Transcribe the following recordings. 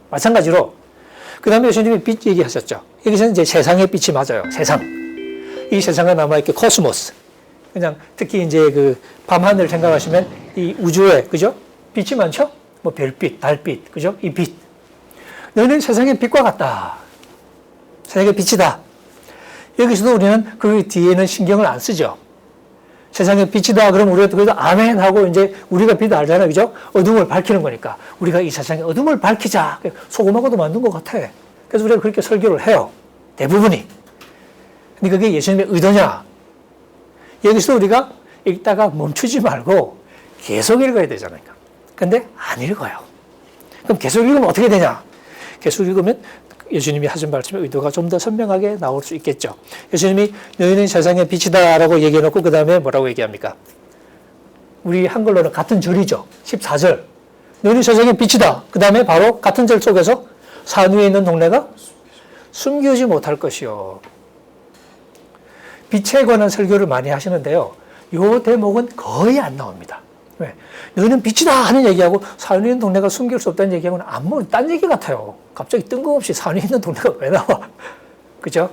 마찬가지로 그 다음에 예수님이 빛 얘기하셨죠. 여기서는 이제 세상의 빛이 맞아요. 세상. 이 세상은 아마 이렇게 코스모스. 그냥 특히 이제 그 밤하늘 생각하시면 이 우주에, 그죠? 빛이 많죠? 뭐 별빛, 달빛, 그죠? 이 빛. 너는 세상의 빛과 같다. 세상의 빛이다. 여기서도 우리는 그 뒤에는 신경을 안 쓰죠. 세상의 빛이다. 그럼 우리가 그래도 아멘 하고 이제 우리가 빛 알잖아요. 그죠? 어둠을 밝히는 거니까. 우리가 이 세상의 어둠을 밝히자. 소금하고도 만든 것 같아. 그래서 우리가 그렇게 설교를 해요. 대부분이. 근데 그게 예수님의 의도냐? 여기서 우리가 읽다가 멈추지 말고 계속 읽어야 되잖아요. 근데 안 읽어요. 그럼 계속 읽으면 어떻게 되냐? 계속 읽으면 예수님이 하신 말씀의 의도가 좀 더 선명하게 나올 수 있겠죠. 예수님이 너희는 세상의 빛이다 라고 얘기해놓고 그 다음에 뭐라고 얘기합니까? 우리 한글로는 같은 절이죠. 14절. 너희는 세상의 빛이다. 그 다음에 바로 같은 절 속에서 산 위에 있는 동네가 숨기지 못할 것이요. 빛에 관한 설교를 많이 하시는데요. 이 대목은 거의 안 나옵니다. 왜? 너희는 빛이다 하는 얘기하고 산 위에 있는 동네가 숨길 수 없다는 얘기하고는 아무 딴 얘기 같아요. 갑자기 뜬금없이 산 위에 있는 동네가 왜 나와? 그죠?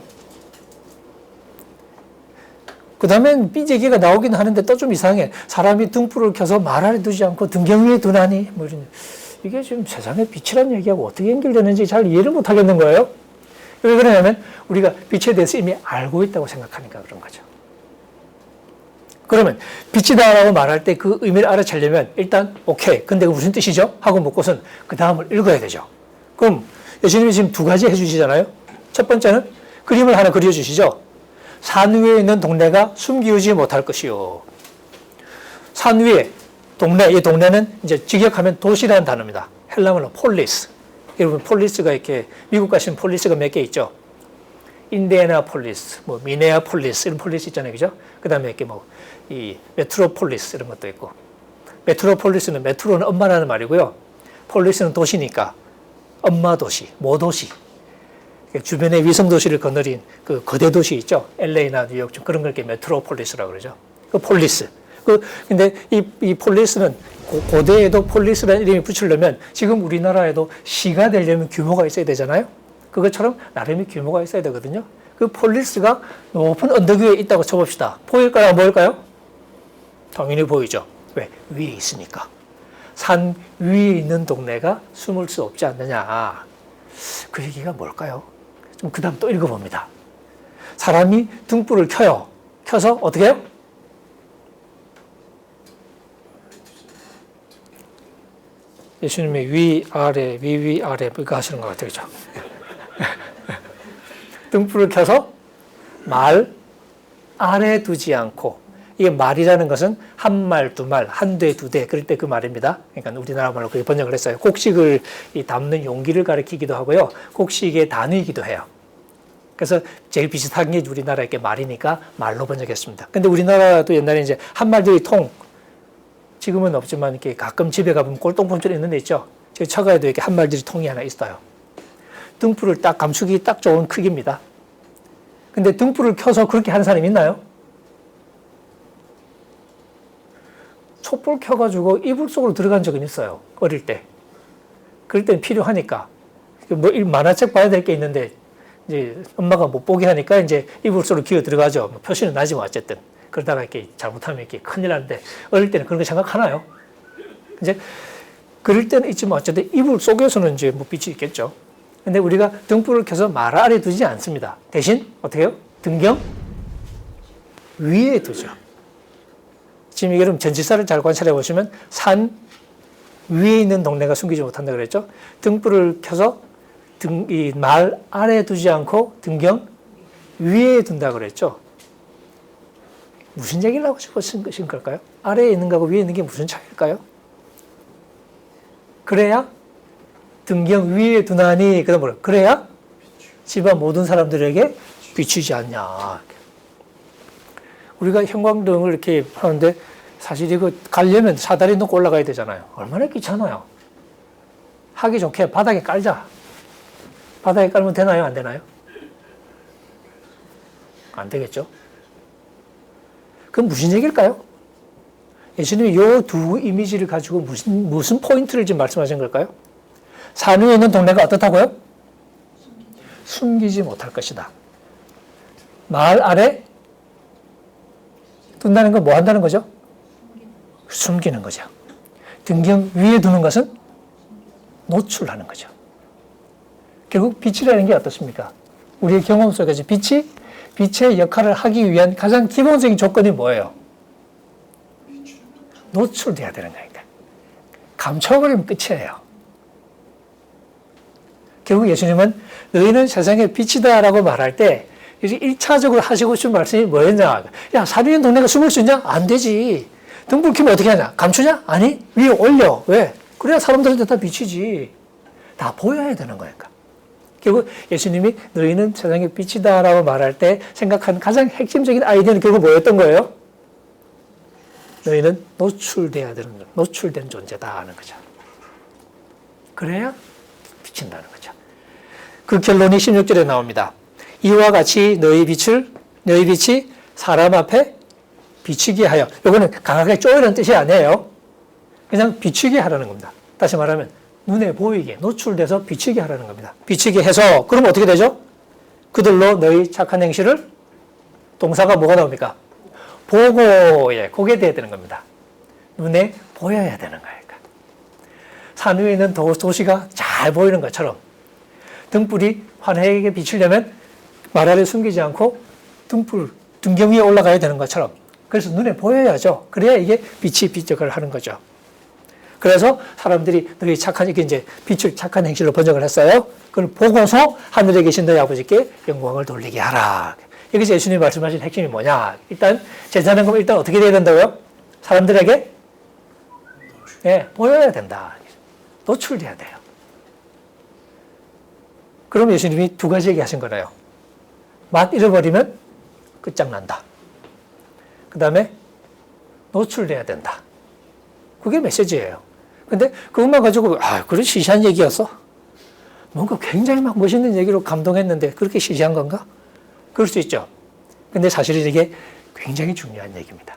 그 다음엔 빛 얘기가 나오긴 하는데 또 좀 이상해. 사람이 등불을 켜서 말 아래 두지 않고 등경 위에 두나니? 뭐 이런. 이게 지금 세상의 빛이라는 얘기하고 어떻게 연결되는지 잘 이해를 못 하겠는 거예요. 왜 그러냐면 우리가 빛에 대해서 이미 알고 있다고 생각하니까 그런 거죠. 그러면 빛이다라고 말할 때 그 의미를 알아채려면 일단 오케이. 근데 무슨 뜻이죠? 하고 묻고선 그 다음을 읽어야 되죠. 그럼 예수님이 지금 두 가지 해주시잖아요. 첫 번째는 그림을 하나 그려주시죠. 산 위에 있는 동네가 숨기우지 못할 것이요. 산 위에 동네, 이 동네는 이제 직역하면 도시라는 단어입니다. 헬라어로 폴리스. 여러분 폴리스가 이렇게 미국 가시면 폴리스가 몇 개 있죠. 인디애나폴리스, 뭐 미네아폴리스 이런 폴리스 있잖아요, 그죠? 그 다음에 이렇게 뭐 이 메트로폴리스 이런 것도 있고. 메트로폴리스는 메트로는 엄마라는 말이고요. 폴리스는 도시니까 엄마 도시, 모도시. 주변의 위성 도시를 거느린 그 거대 도시 있죠. LA나 뉴욕 좀 그런 걸 이렇게 메트로폴리스라고 그러죠. 그 폴리스. 근데 이 폴리스는 고대에도 폴리스라는 이름이 붙이려면 지금 우리나라에도 시가 되려면 규모가 있어야 되잖아요. 그것처럼 나름의 규모가 있어야 되거든요. 그 폴리스가 높은 언덕 위에 있다고 쳐봅시다. 보일까요? 안 보일까요? 당연히 보이죠. 왜? 위에 있으니까. 산 위에 있는 동네가 숨을 수 없지 않느냐. 그 얘기가 뭘까요? 좀 그 다음 또 읽어봅니다. 사람이 등불을 켜요. 켜서 어떻게 해요? 예수님의 위, 아래, 위, 아래 이거 하시는 것 같아요. 그죠? 등불을 켜서 말 아래 두지 않고 이게 말이라는 것은 한 말, 두 말, 한 대, 두 대 그럴 때 그 말입니다. 그러니까 우리나라 말로 그렇게 번역을 했어요. 곡식을 담는 용기를 가리키기도 하고요. 곡식의 단위이기도 해요. 그래서 제일 비슷한 게 우리나라 이렇게 말이니까 말로 번역했습니다. 근데 우리나라도 옛날에 이제 한 말들이 통 지금은 없지만 이렇게 가끔 집에 가보면 꼴똥폼처럼 있는 데 있죠. 제 처가에도 이렇게 한 말들이 통이 하나 있어요. 등불을 딱 감추기 딱 좋은 크기입니다. 근데 등불을 켜서 그렇게 하는 사람이 있나요? 촛불 켜가지고 이불 속으로 들어간 적은 있어요. 어릴 때. 그럴 땐 필요하니까. 뭐 만화책 봐야 될 게 있는데 이제 엄마가 못 보게 하니까 이제 이불 속으로 기어 들어가죠. 뭐 표시는 나지만 어쨌든. 그러다가 이렇게 잘못하면 이렇게 큰일 나는데 어릴 때는 그런 거 생각하나요? 이제 그럴 때는 있지만 어쨌든 이불 속에서는 이제 뭐 빛이 있겠죠. 근데 우리가 등불을 켜서 말 아래 두지 않습니다. 대신 어떻게 해요? 등경 위에 두죠. 지금 여러분 전치사를 잘 관찰해 보시면 산 위에 있는 동네가 숨기지 못한다 그랬죠. 등불을 켜서 이 말 아래 두지 않고 등경 위에 둔다 그랬죠. 무슨 얘기를 하고 싶으신 것인 걸까요? 아래에 있는 거하고 위에 있는 게 무슨 차이일까요? 그래야 등경 위에 두나니 그래야 집안 모든 사람들에게 비추지 않냐. 우리가 형광등을 이렇게 하는데 사실 이거 가려면 사다리 놓고 올라가야 되잖아요. 얼마나 귀찮아요. 하기 좋게 바닥에 깔자. 바닥에 깔면 되나요? 안 되나요? 안 되겠죠? 그럼 무슨 얘기일까요? 예수님이 이 두 이미지를 가지고 무슨 포인트를 지금 말씀하신 걸까요? 산 위에 있는 동네가 어떻다고요? 숨기지 못할 것이다. 말 아래 둔다는 건 뭐 한다는 거죠? 숨기는 거죠. 등경 위에 두는 것은 노출하는 거죠. 결국 빛이라는 게 어떻습니까? 우리의 경험 속에서 빛의 역할을 하기 위한 가장 기본적인 조건이 뭐예요? 노출돼야 되는 거니까. 감춰버리면 끝이에요. 결국 예수님은 너희는 세상의 빛이다라고 말할 때 1차적으로 하시고 싶은 말씀이 뭐였냐? 야, 산 위에 동네가 숨을 수 있냐? 안 되지. 등불 켜면 어떻게 하냐? 감추냐? 아니, 위에 올려. 왜? 그래야 사람들한테 다 비치지. 다 보여야 되는 거니까. 결국 예수님이 너희는 세상의 빛이다라고 말할 때 생각한 가장 핵심적인 아이디어는 결국 뭐였던 거예요? 너희는 노출돼야 되는, 노출된 존재다 하는 거죠. 그래야 비친다는 거죠. 그 결론이 16절에 나옵니다. 이와 같이 너희 빛이 사람 앞에 비치게 하여. 이거는 강하게 쪼이는 뜻이 아니에요. 그냥 비치게 하라는 겁니다. 다시 말하면 눈에 보이게, 노출돼서 비치게 하라는 겁니다. 비치게 해서, 그럼 어떻게 되죠? 그들로 너희 착한 행실을, 동사가 뭐가 나옵니까? 보고에, 그게 돼야 되는 겁니다. 눈에 보여야 되는 거예요. 산 위에 있는 도시가 잘 보이는 것처럼 등불이 환하게 비치려면 말 아래 숨기지 않고 등경 위에 올라가야 되는 것처럼, 그래서 눈에 보여야죠. 그래야 이게 빛이 빛적을 하는 거죠. 그래서 사람들이 너희 착한, 이게 이제 빛을 착한 행실로 번역을 했어요. 그걸 보고서 하늘에 계신 너희 아버지께 영광을 돌리게 하라. 여기서 예수님이 말씀하신 핵심이 뭐냐? 일단 제사는 그럼 일단 어떻게 돼야 된다고요? 사람들에게 보여야 된다. 노출돼야 돼요. 그럼 예수님이 두 가지 얘기하신 거래요. 맛 잃어버리면 끝장난다. 그 다음에 노출돼야 된다. 그게 메시지예요. 근데 그것만 가지고 그런 시시한 얘기였어? 뭔가 굉장히 막 멋있는 얘기로 감동했는데 그렇게 시시한 건가? 그럴 수 있죠. 근데 사실은 이게 굉장히 중요한 얘기입니다.